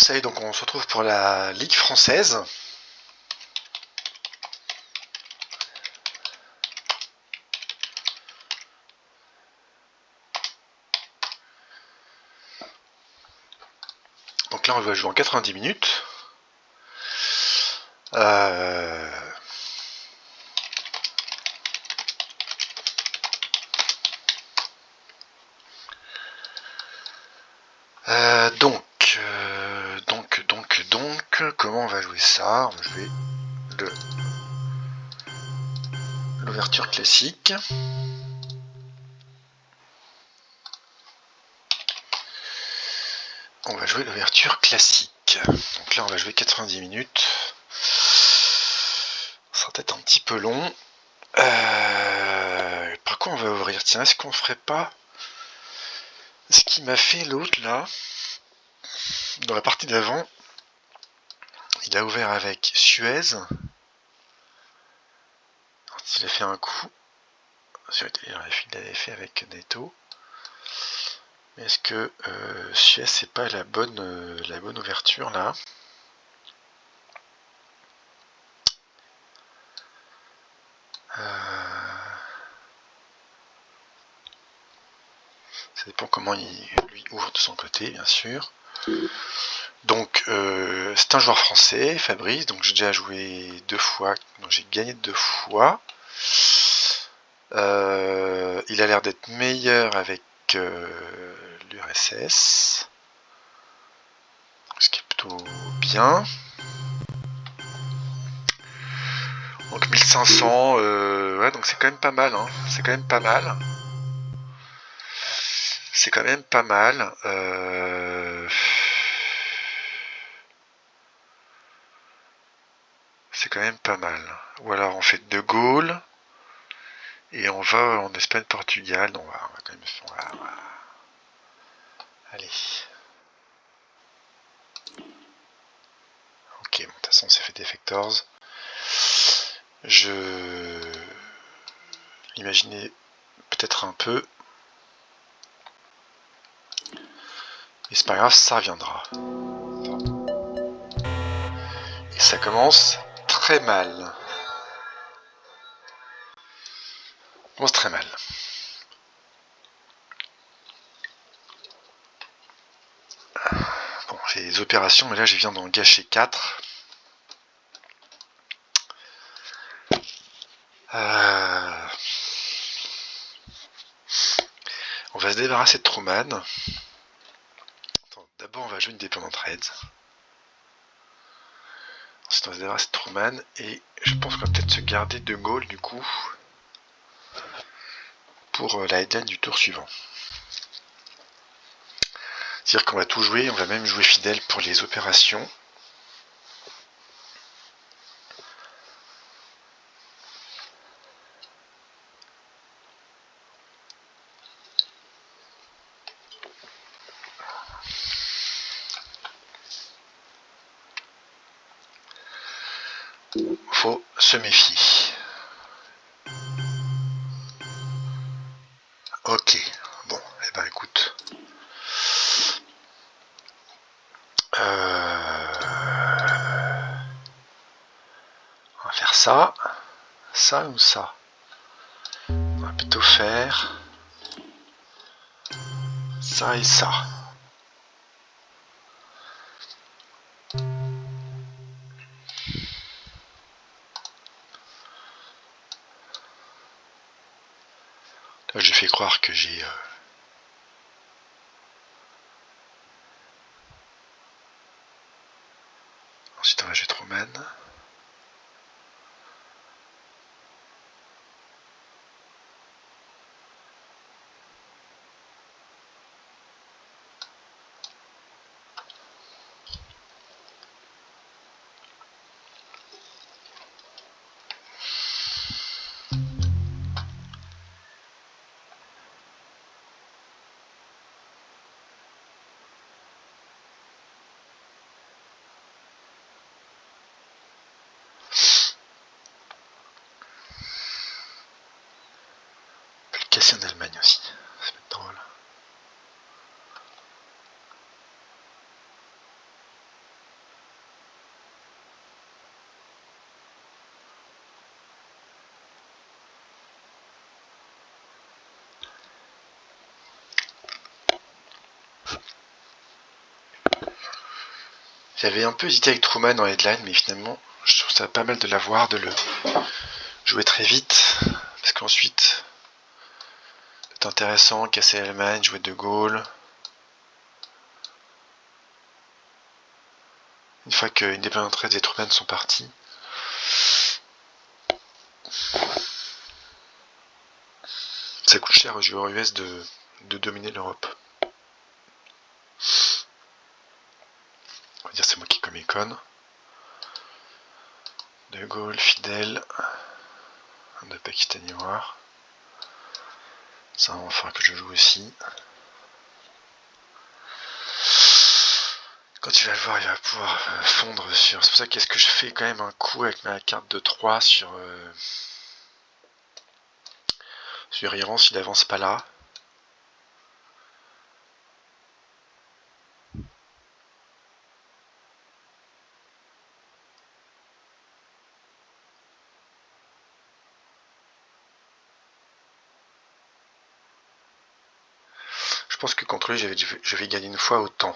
Marseille, donc on se retrouve pour la Ligue française. Donc là on va jouer en 90 minutes. Donc, comment on va jouer ça? On va jouer l'ouverture classique. On va jouer l'ouverture classique. Donc là on va jouer 90 minutes. Ça sera peut-être un petit peu long. Par quoi on va ouvrir? Tiens, est-ce qu'on ferait pas ce qui m'a fait l'autre là? Dans la partie d'avant, il a ouvert avec Suez. Il a fait un coup. Il avait fait avec Neto. Mais est-ce que Suez c'est pas la bonne ouverture là? Ça dépend comment il lui ouvre de son côté, bien sûr. Donc c'est un joueur français, Fabrice, donc j'ai déjà joué 2 fois, donc j'ai gagné 2 fois. Il a l'air d'être meilleur avec l'URSS, ce qui est plutôt bien. Donc 1500, ouais, donc c'est quand même pas mal, hein. C'est quand même pas mal. C'est quand même pas mal. C'est quand même pas mal. Ou alors on fait De Gaulle et on va en Espagne-Portugal. On va quand même. Allez. Ok, bon, de toute façon c'est fait Defectors. Je imaginais peut-être un peu. Mais c'est pas grave, ça reviendra. Et ça commence très mal. Ça commence très mal. Bon, j'ai des opérations, mais là je viens d'en gâcher 4. On va se débarrasser de Truman. D'abord on va jouer une Dependent Reds. Ensuite on va se débarrasser de Truman. Et je pense qu'on va peut-être se garder De Gaulle du coup. Pour la headline du tour suivant. C'est-à-dire qu'on va tout jouer, on va même jouer fidèle pour les opérations. Faut se méfier. Ok, bon, et ben écoute. On va faire ça. Ça ou ça? On va plutôt faire ça et ça. Là, je fais croire que j'ai... Ensuite, on va jouer Truman. On peut le casser en Allemagne aussi. Ça va être drôle. J'avais un peu hésité avec Truman en headline, mais finalement, je trouve ça pas mal de l'avoir, de le jouer très vite, parce qu'ensuite, c'est intéressant, casser l'Allemagne, jouer De Gaulle. Une fois que Independence Trade et Truman sont partis, ça coûte cher aux joueurs US de dominer l'Europe. On va dire c'est moi qui commets conne. De Gaulle, fidèle, de Pakistani noir. Ça, enfin que je joue aussi. Quand tu vas le voir, il va pouvoir fondre sur... C'est pour ça qu'est-ce que je fais quand même un coup avec ma carte de 3 sur Iran s'il avance pas là. Je pense que contre lui, je vais gagner une fois autant.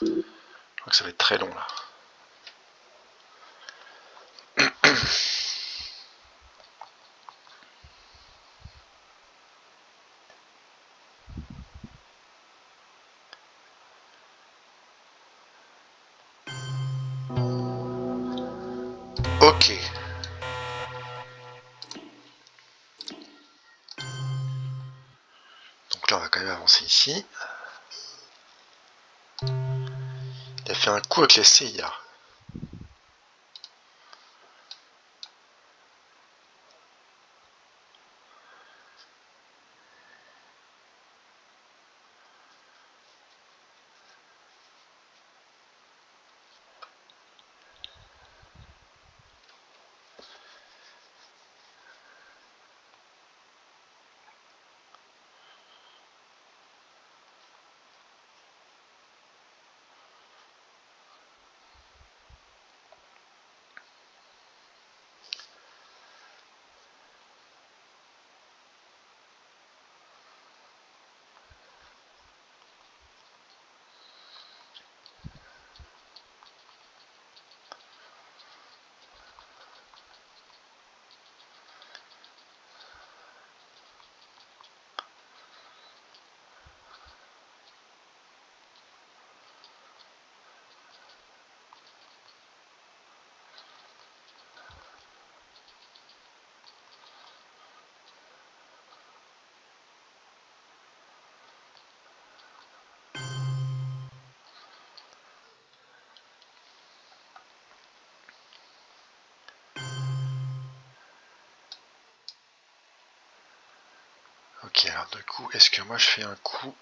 Je crois que ça va être très long là. Ok. Donc là, on va quand même avancer ici. Il a fait un coup avec la CIA. Ok, alors du coup, est-ce que moi je fais un coup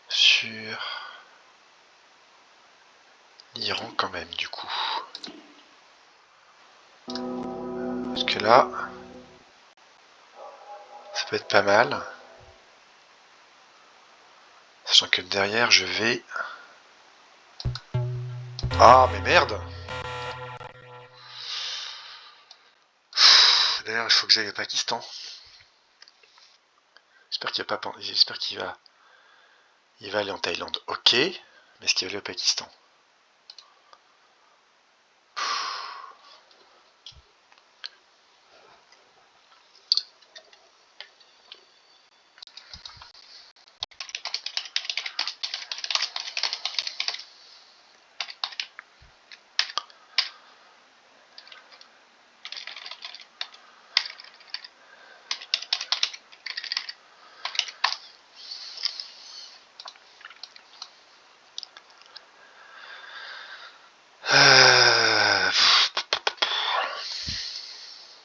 sur l'Iran quand même, du coup? Parce que là, ça peut être pas mal. Sachant que derrière, je vais... Ah, mais merde! D'ailleurs, il faut que j'aille au Pakistan. J'espère qu'il va pas... J'espère qu'il va... Il va aller en Thaïlande. Ok. Mais est-ce qu'il va aller au Pakistan?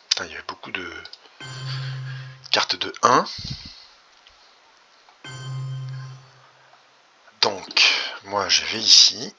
Putain, il y avait beaucoup de cartes de 1. Donc, moi je vais ici.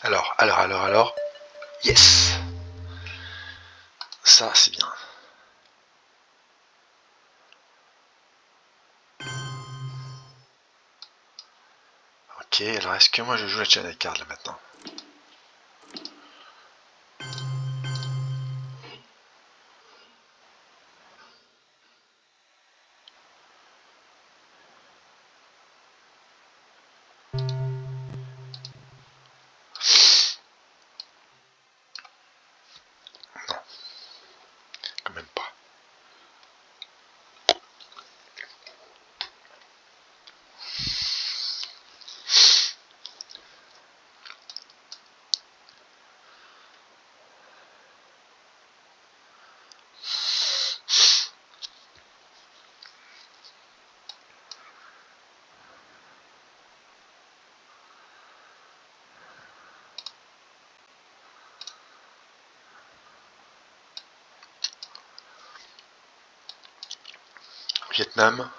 Alors. Yes! Ça, c'est bien. Ok, alors est-ce que moi je joue la China card là maintenant? Non, quand même pas. Vietnam.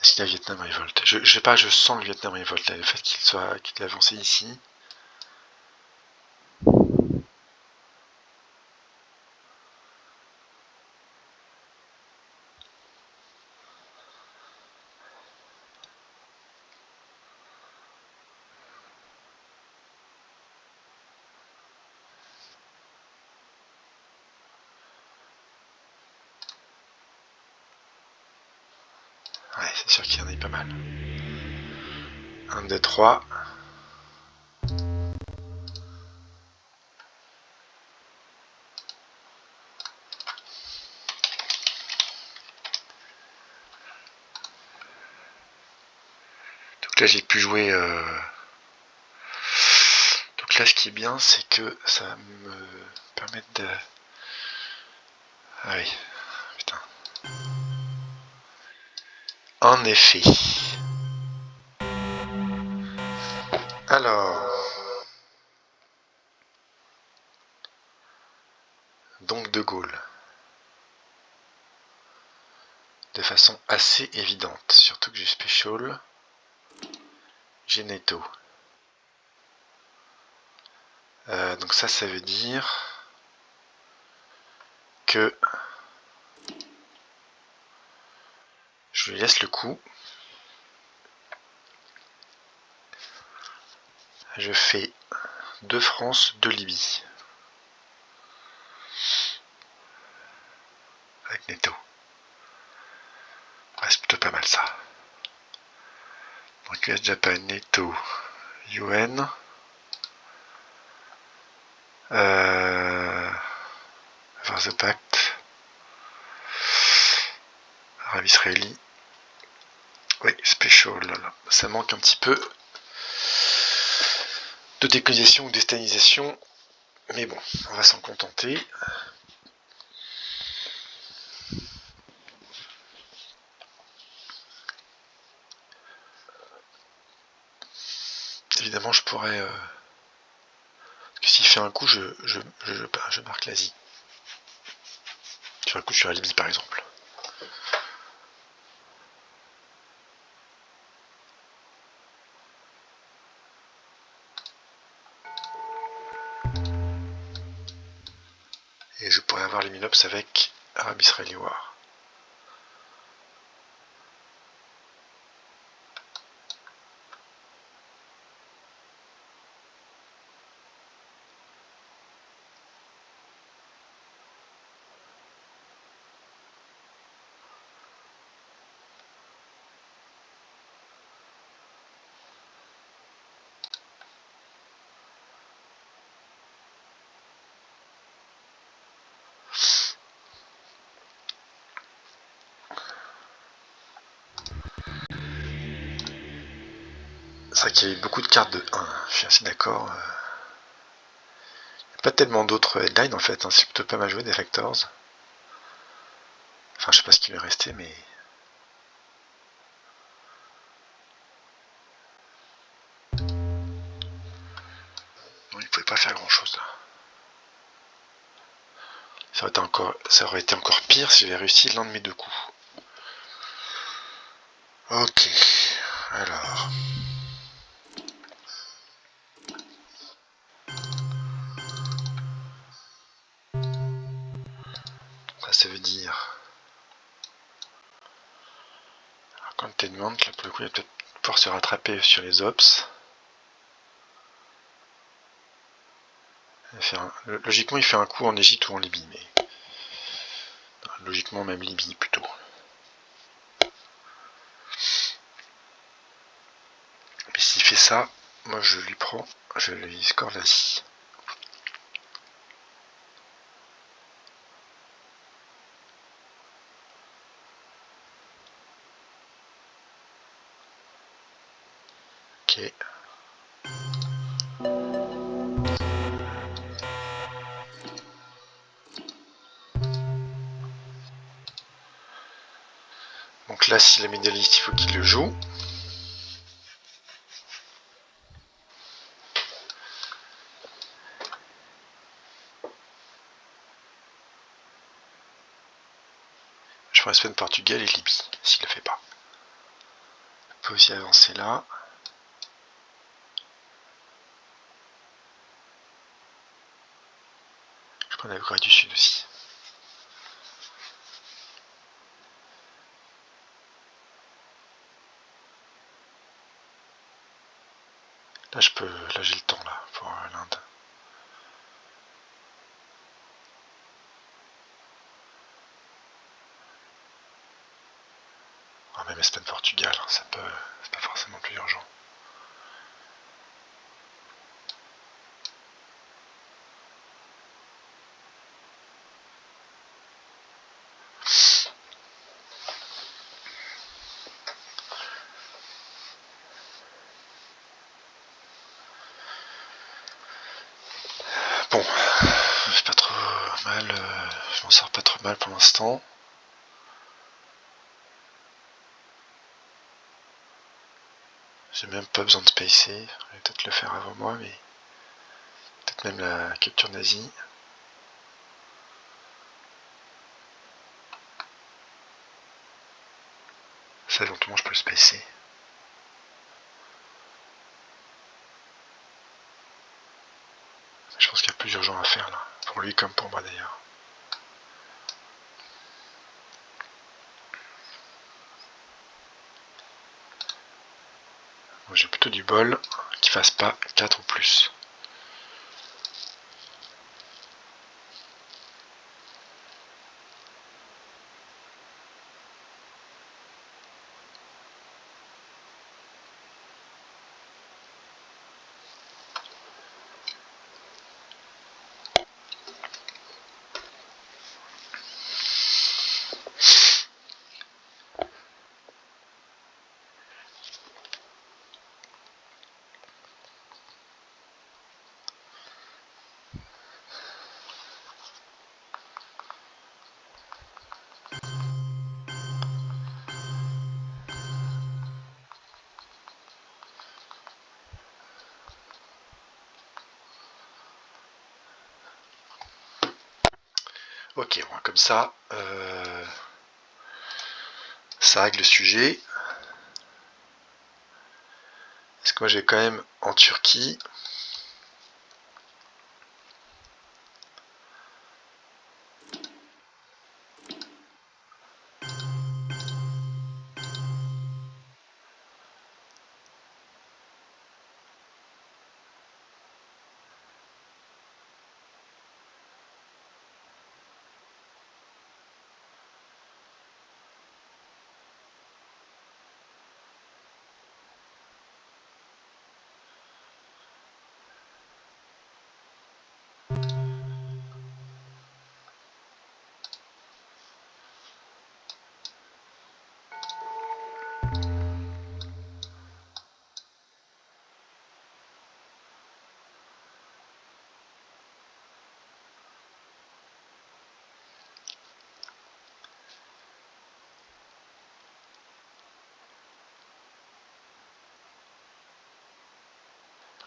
Est-ce qu'il y a Vietnam révolte? Je sais pas, je sens le Vietnam révolte. Le fait qu'il ait avancé ici. Ouais, c'est sûr qu'il y en a pas mal. 1, 2, 3. Donc là, j'ai pu jouer... Donc là, ce qui est bien, c'est que ça va me permettre de... Ah oui, putain. En effet. Alors... Donc De Gaulle. De façon assez évidente. Surtout que j'ai Special. J'ai Netto. Donc ça veut dire que je lui laisse le coup. Je fais 2 France, 2 Libye. Avec Netto. Ouais, c'est plutôt pas mal ça. Donc US Japan, Netto, UN. Verse Pact. Arabie Israélie. Oui, Special. Ça manque un petit peu de décolonisation ou d'estalinisation. Mais bon, on va s'en contenter. Évidemment, je pourrais... Parce que s'il fait un coup, je marque l'Asie. Sur un coup sur la Libye, par exemple. Et je pourrais avoir les Minops avec Arabie Israélie War. C'est vrai qu'il y a eu beaucoup de cartes de 1, je suis assez d'accord. Il n'y a pas tellement d'autres headlines en fait, hein. C'est plutôt pas mal joué des Factors. Enfin, je sais pas ce qui lui est resté, mais... Non, il pouvait pas faire grand chose là. Ça aurait été encore pire si j'avais réussi l'un de mes 2 coups. Ok, alors... veut dire... Alors, quand t'es demande, là pour le coup il va peut-être pouvoir se rattraper sur les ops. Logiquement il fait un coup en Égypte ou en Libye, mais... Logiquement même Libye plutôt. Mais s'il fait ça, moi je lui prends, je lui score l'Asie. Ok. Donc là, s'il a mis des listes, il faut qu'il le joue. Je prends Espagne, Portugal et Libye, s'il le fait pas. On peut aussi avancer là. Je prends la Corée du Sud aussi. Là, là j'ai le temps là pour l'Inde. Oh, même Espagne, Portugal, ça peut, c'est pas forcément plus urgent. Bon, c'est pas trop mal, je m'en sors pas trop mal pour l'instant. J'ai même pas besoin de spacer, je vais peut-être le faire avant moi, mais peut-être même la capture nazie. Ça éventuellement je peux le spacer. Je pense qu'il y a plus urgent à faire là, pour lui comme pour moi d'ailleurs. J'ai plutôt du bol qu'il fasse pas 4 ou plus. Ok, bon, comme ça règle le sujet. Est-ce que moi j'ai quand même en Turquie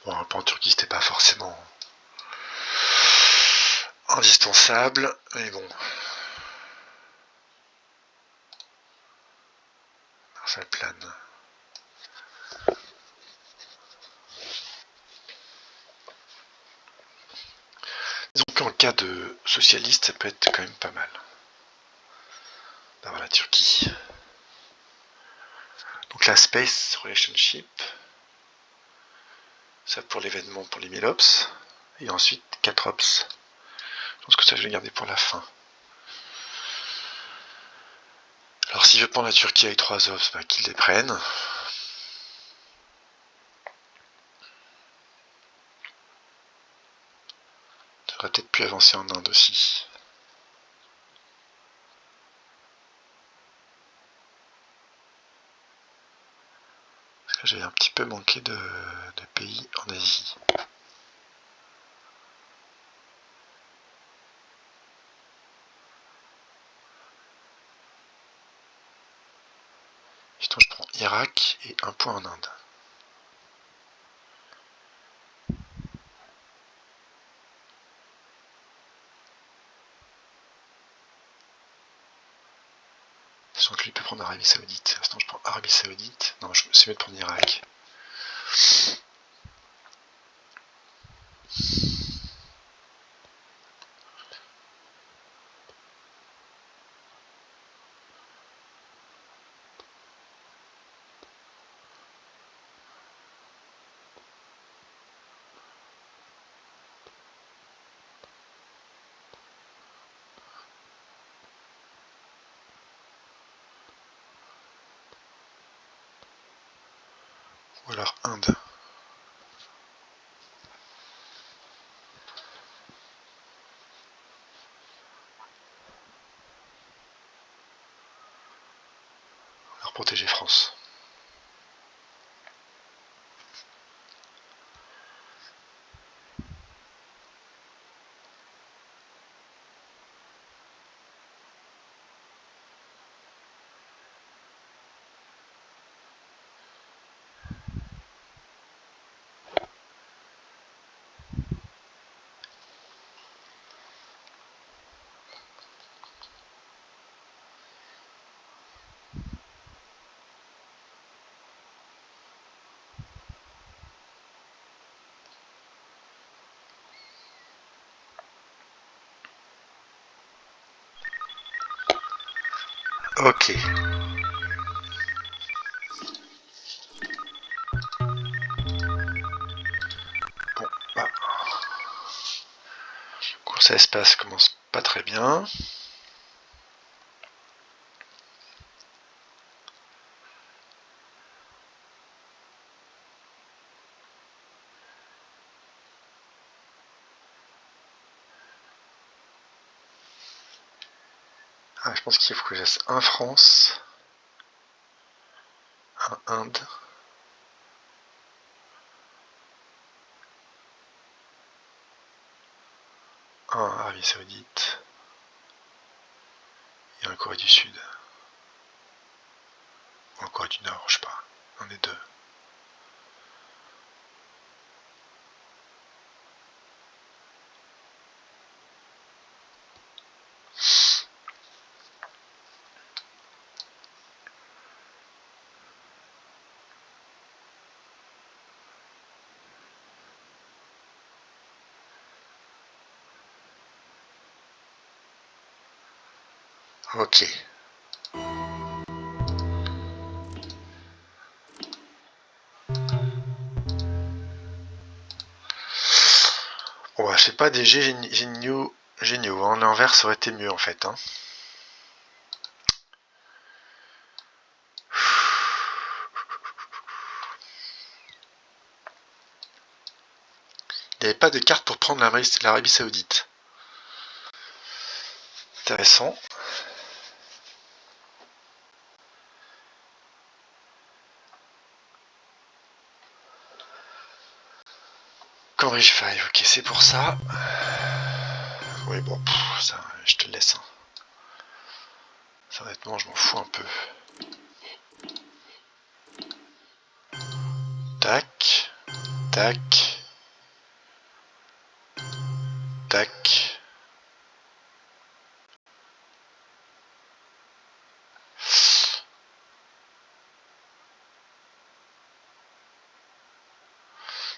bon, un peu en Turquie c'était pas forcément indispensable, mais bon. Ça plane. Disons qu'en cas de socialiste, ça peut être quand même pas mal. d'avoir la Turquie. Donc la Space Relationship, ça pour l'événement, pour les 1000 ops, et ensuite 4 ops. Je pense que ça je vais garder pour la fin. Alors si je prends la Turquie avec 3 ops, bah, qu'ils les prennent. J'aurais peut-être pu avancer en Inde aussi. Parce que j'ai un petit peu manqué de pays en Asie. Sinon je prends Irak et un point en Inde. Sachant que lui peut prendre Arabie Saoudite. Sinon je prends Arabie Saoudite. Non, je me suis mis de prendre Irak. Ou alors Inde. Alors protéger France. Ok. Bon, bah. Course à espace commence pas très bien. Ah, je pense qu'il faut que je fasse un France, un Inde, un Arabie Saoudite et un Corée du Sud. Ou un Corée du Nord, je sais pas. Un des deux. Ok. Bon bah, je sais pas, des G géniaux, hein. L'inverse aurait été mieux en fait. Hein. Il n'y avait pas de carte pour prendre l'Arabie Saoudite. Intéressant. Cambridge 5, ok, c'est pour ça. Oui, bon, ça, je te le laisse. Hein. Ça, honnêtement, je m'en fous un peu. Tac, tac, tac.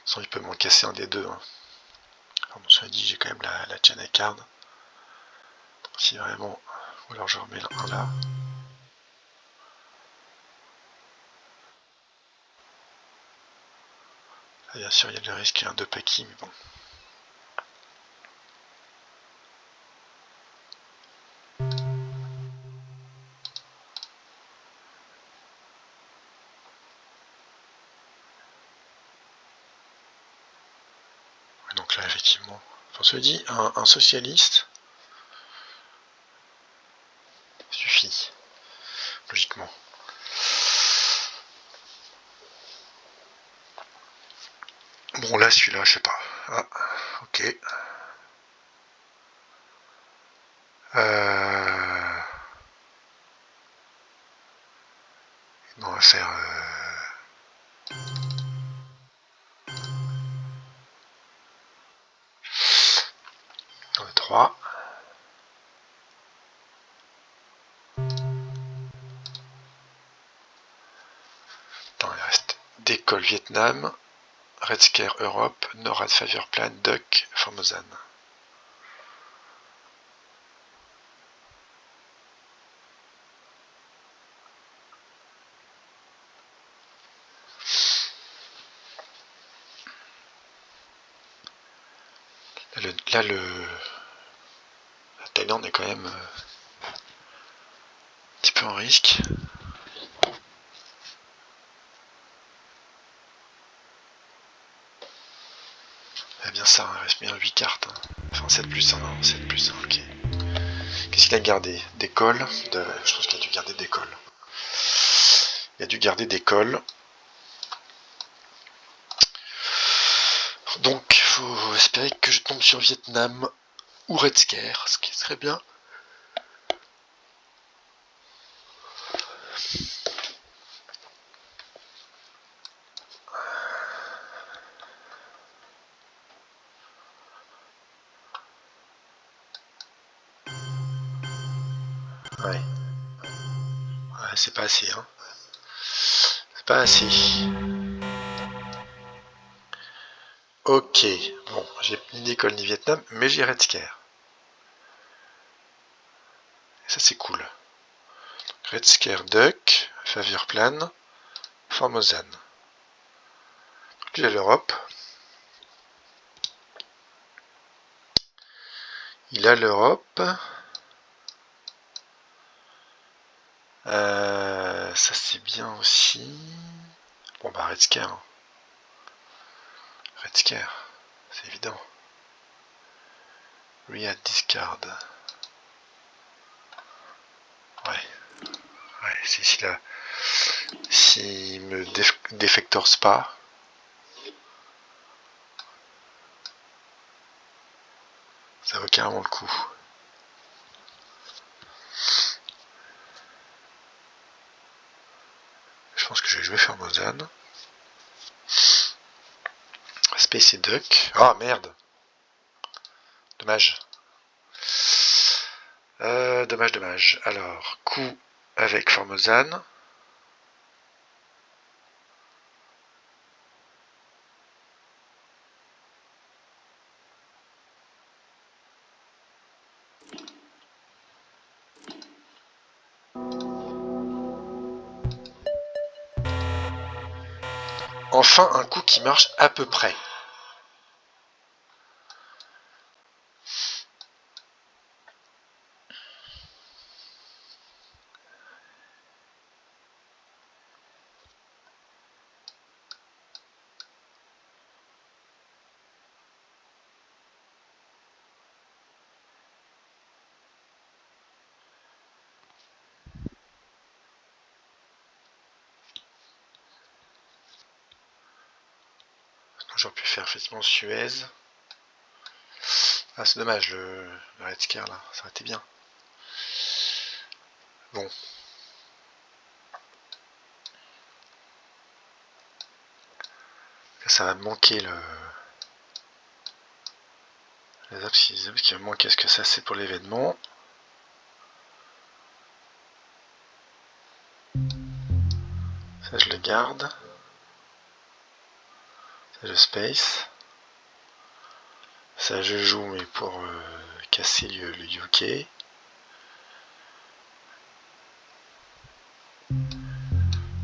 Sans il peut m'en casser un des deux. Hein. Comme on se dit, j'ai quand même la China card. Si vraiment. Ou alors je remets un là. Bien sûr, il y a le risque qu'il y ait un 2 Paki, mais bon. Donc là, effectivement, on se dit, un socialiste suffit, logiquement. Bon, là, celui-là, je sais pas. Ah, ok. On va faire... On a 3. Attends, il reste Décolle Vietnam, Red Scare Europe, NORAD Favor Plan, Duck, Formosan. Là, la Thaïlande est quand même un petit peu en risque. Eh bien ça, il reste bien 8 cartes. Hein. Enfin 7 plus 1, non, 7 plus 1, ok. Qu'est-ce qu'il a gardé? D'école. Je pense qu'il a dû garder d'école. Il a dû garder d'école. Donc, il faut espérer que je tombe sur Vietnam ou Red Scare, ce qui serait bien. Ouais. Ouais, c'est pas assez, hein. C'est pas assez. Ok. Bon, j'ai ni d'école ni Vietnam, mais j'ai Red Scare. Et ça, c'est cool. Red Scare Duck, Favor Plan, Formosan. Lui, il a l'Europe. Il a l'Europe. Ça, c'est bien aussi. Bon, bah, Red Scare. Hein. Red Scare, c'est évident. Readd Discard. Ouais. Ouais, s'il me défectorse pas, ça vaut carrément le coup. Je pense que je vais jouer Formosan. Space et Duck. Ah merde. Dommage. Dommage. Alors, coup avec Formosan. Enfin un coup qui marche à peu près. J'aurais pu faire effectivement Suez. Ah, c'est dommage le Red Scare là, ça aurait été bien. Bon. Ça va me manquer les apps qui va me manquer. Est-ce que ça c'est pour l'événement? Ça je le garde. Ça je space. Ça je joue mais pour casser le UK.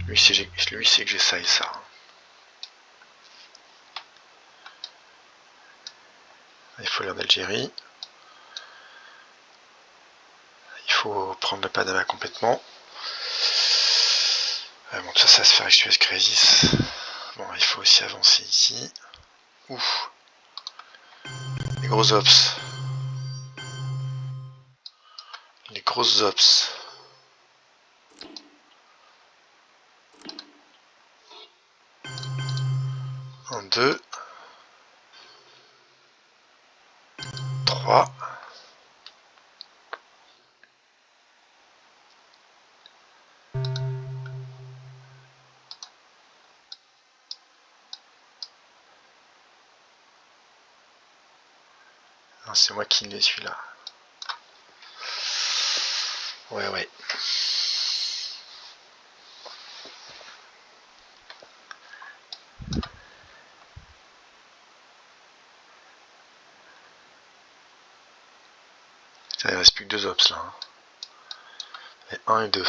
Lui c'est que j'essaye ça. Il faut aller en Algérie. Il faut prendre le Panama complètement. Bon, tout ça, ça va se faire avec Suez Crisis. Bon, il faut aussi avancer ici. Ouf. Les gros ops. Les grosses ops. Un, deux. 3. Non, c'est moi qui l'ai celui-là. Ouais. Il ne reste plus que 2 ops là. Et 1 et 2.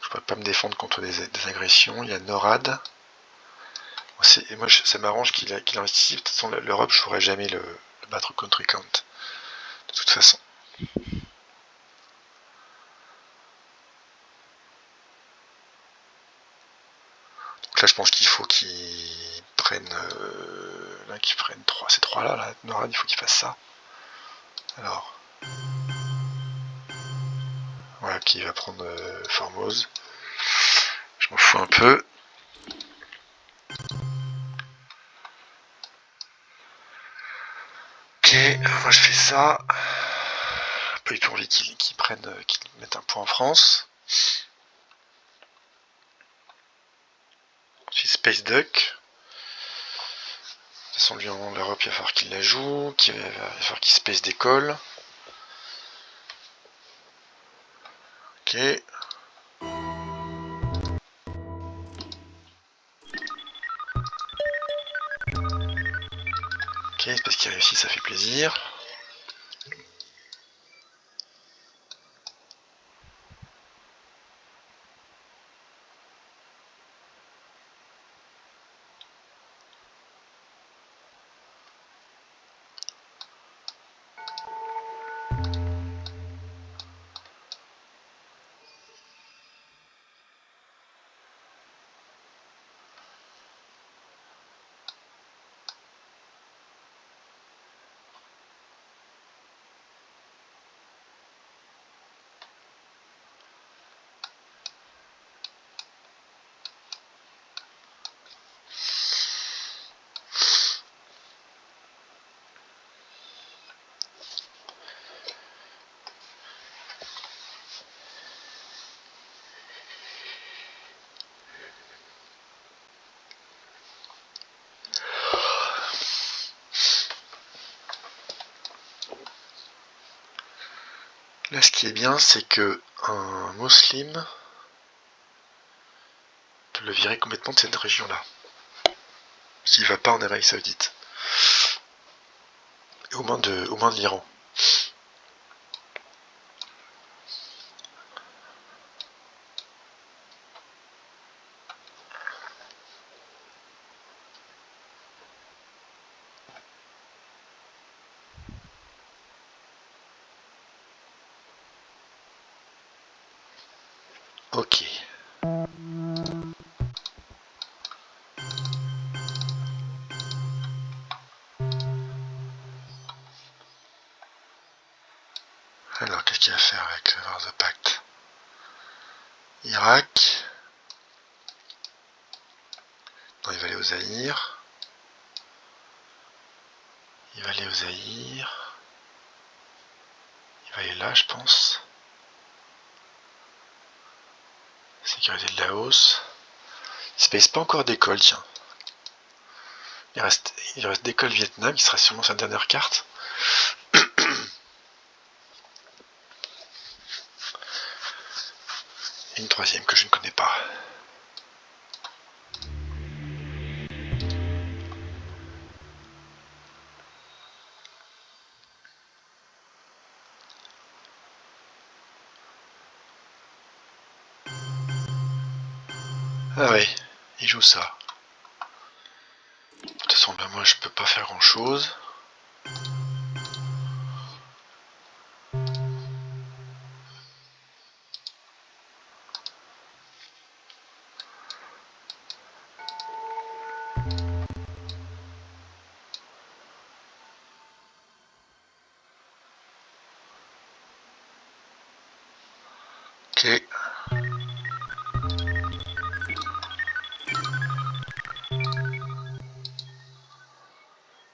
Je pourrais pas me défendre contre des agressions. Il y a NORAD. Et moi, ça m'arrange qu'il investisse. De toute façon, l'Europe, je pourrais jamais le battre au country count. De toute façon. Donc là, je pense qu'il faut qu'ils prennent... là, qu'ils prennent 3. Ces 3 là, NORAD, il faut qu'ils fassent ça. Alors... Voilà, qui va prendre Formose. Je m'en fous un peu. Ok, moi je fais ça. Pas du tout envie qu'ils mettent un point en France. Ensuite Space Duck. De toute façon, lui en l'Europe, il va falloir qu'il la joue. Il va falloir qu'il Space décolle. Ok. Ok, c'est parce qu'il réussit, ça fait plaisir. Là, ce qui est bien, c'est que un musulman peut le virer complètement de cette région-là. S'il va pas en Arabie Saoudite. Et au moins de l'Iran. Ok. Alors, qu'est-ce qu'il va faire avec The Pact? Irak. Non, il va aller au Zaïre. Il va aller au Zaïre. Il va aller là, je pense. Sécurité de Laos. Il se pèse pas encore d'école, tiens. Il reste d'école Vietnam, qui sera sûrement sa dernière carte. Et une troisième que je ne connais pas. Ah oui, il joue ça. De toute façon, ben moi je peux pas faire grand chose. Ok.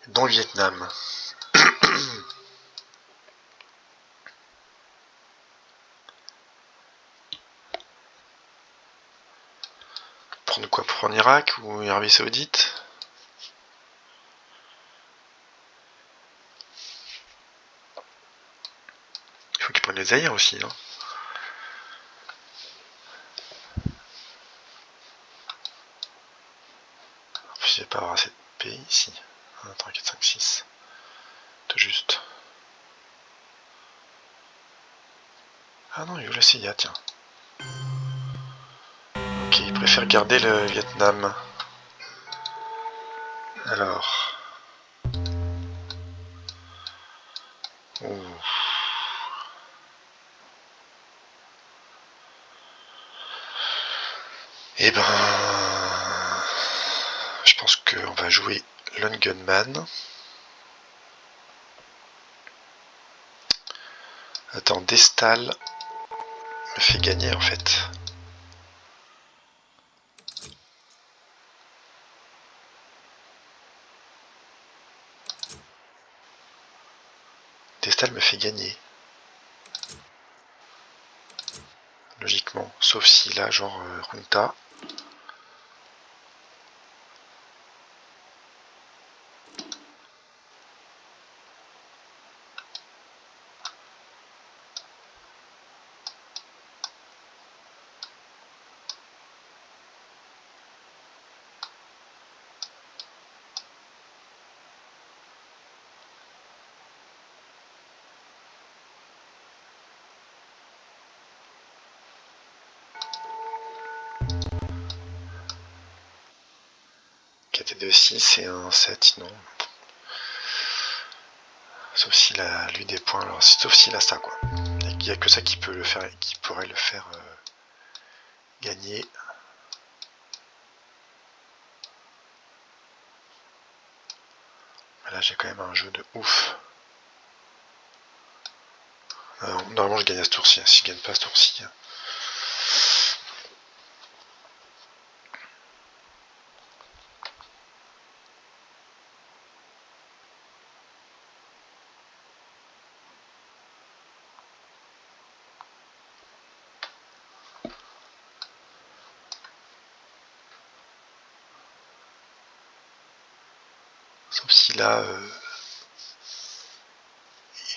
Dans le Vietnam. Prendre quoi? Pour prendre Irak ou Arabie Saoudite? Il faut qu'ils prennent les Zaïre aussi, hein. Je vais pas avoir assez de pays ici. 1, 2, 3, 4, 5, 6. Tout juste. Ah non, il veut la CIA, tiens. Ok, il préfère garder le Vietnam. Alors. Ouh. Eh ben. Je pense qu'on va jouer Lone Gunman. Attends, Destal me fait gagner en fait. Destal me fait gagner. Logiquement. Sauf si là, genre Runta. KT2 6 et un 7 sinon. Sauf s'il a lui des points, alors sauf s'il a ça quoi. Il n'y a que ça qui peut le faire, qui pourrait le faire gagner. Là j'ai quand même un jeu de ouf. Normalement je gagne à ce tour-ci, si je gagne pas à ce tour-ci. Sauf si là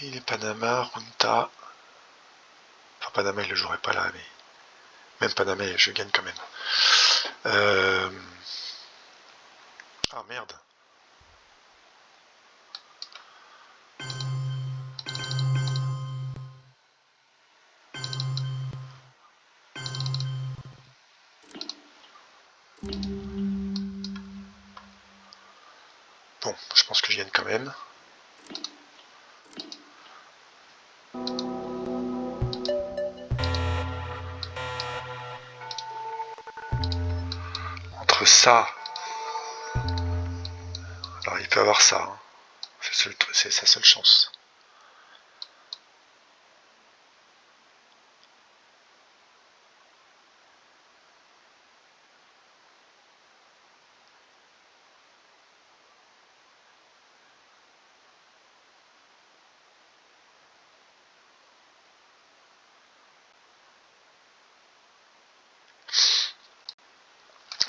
il est Panama, Runta. Enfin Panama il le jouerait pas là, mais même Panama je gagne quand même. Ah merde. Bon, je pense que je gagne quand même. Entre ça, alors il peut avoir ça, hein. C'est sa seule chance.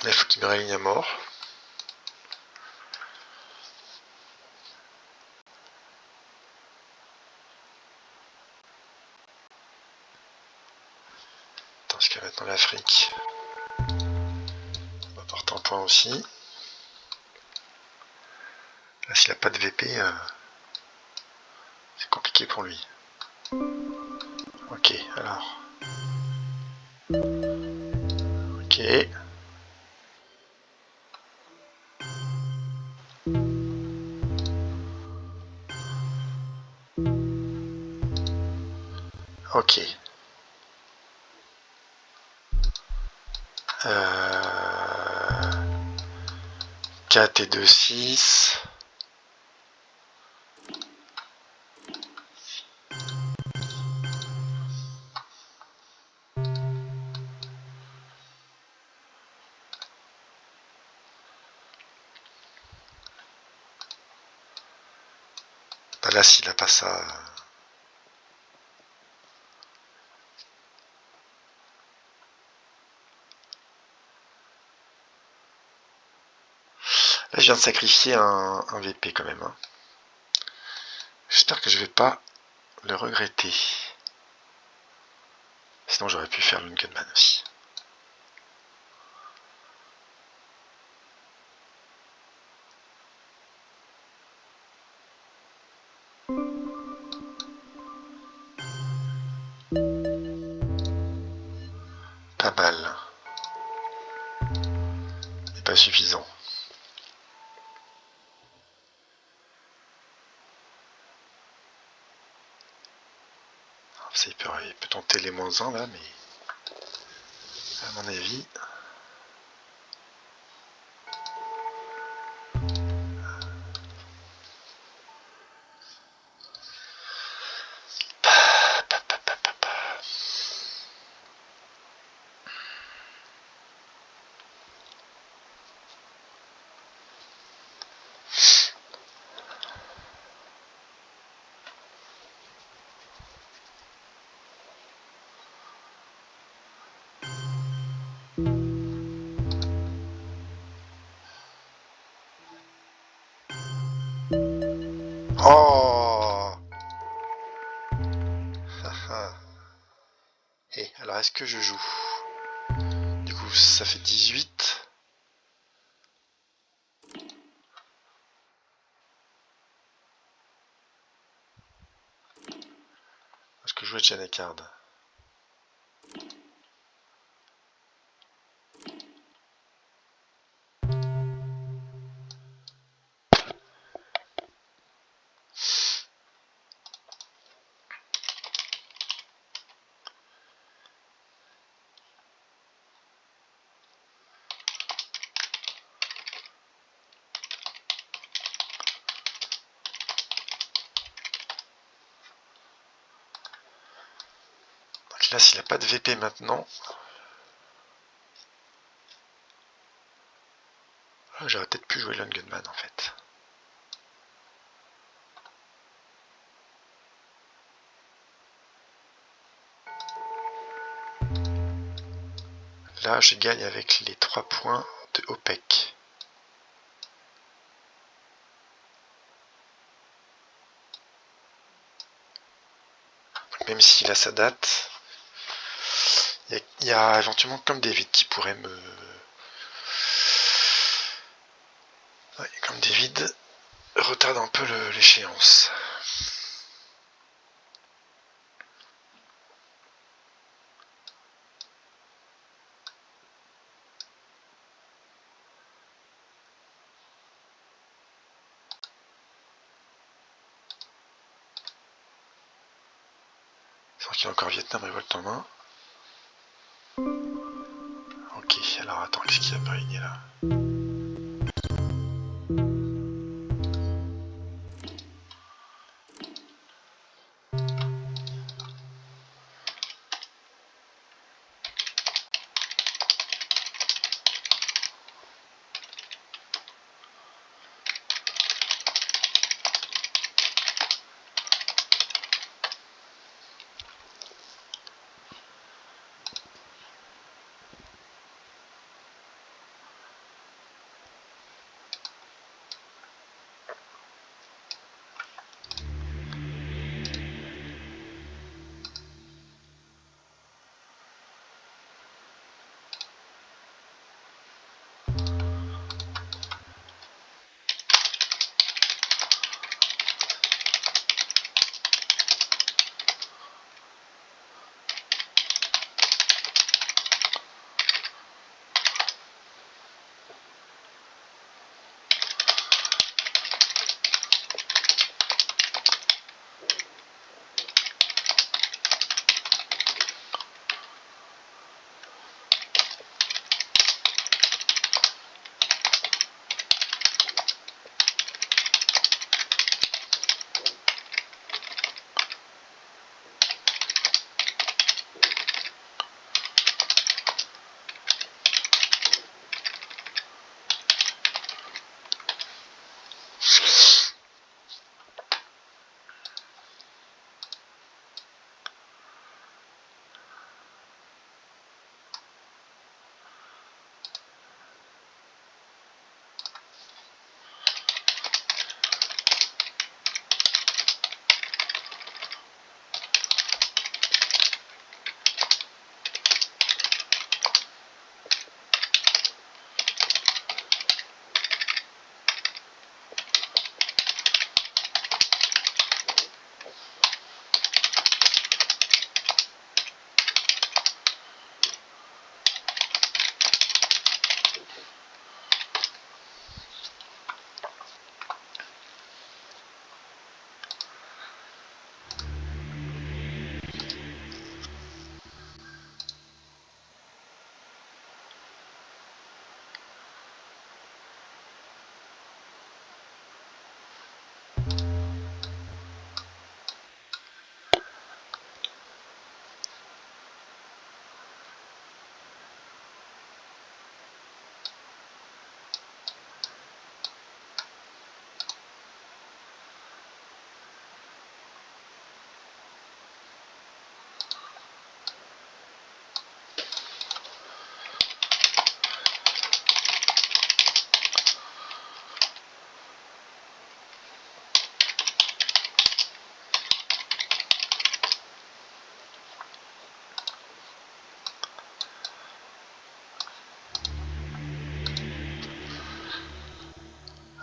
Là il faut qu'il me réaligne à mort. Attends, ce qu'il va mettre dans l'Afrique. On va porter un point aussi. Là s'il a pas de VP, c'est compliqué pour lui. Ok, alors. Ok. 4 et 2, 6. Là, s'il n'a pas ça... Là, je viens de sacrifier un VP quand même. Hein. J'espère que je vais pas le regretter. Sinon, j'aurais pu faire l'Ungunman aussi. Pas mal. Mais pas suffisant. Ça, il peut tenter les -1 là, mais à mon avis... Oh. Et alors, est-ce que je joue? Du coup, ça fait 18. Est-ce que je joue à Janacard? Là, s'il n'a pas de VP maintenant, j'aurais peut-être pu jouer l'Ungunman en fait. Là, je gagne avec les 3 points de OPEC. Même s'il a sa date, il y a éventuellement comme David qui pourrait me... Ouais, comme David retarde un peu l'échéance. Sans qu'il y a encore Vietnam révolte en main. Ok, alors attends, qu'est-ce qu'il y a brigné là?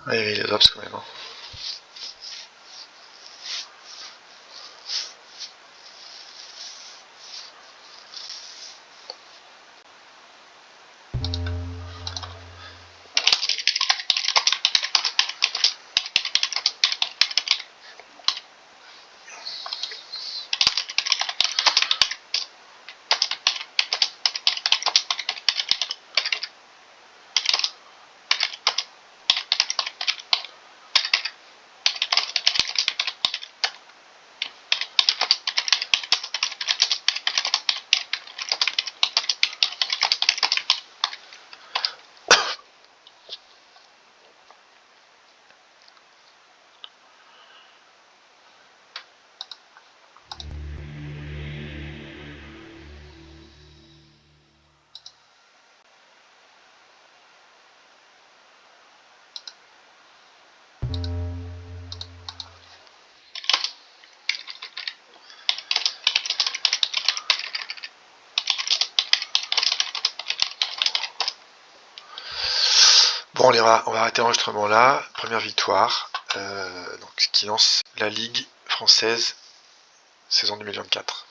Ouais, il y avait les drops quand même. Hein. Bon, allez, on va arrêter l'enregistrement là. Première victoire, donc, qui lance la Ligue française saison 2024.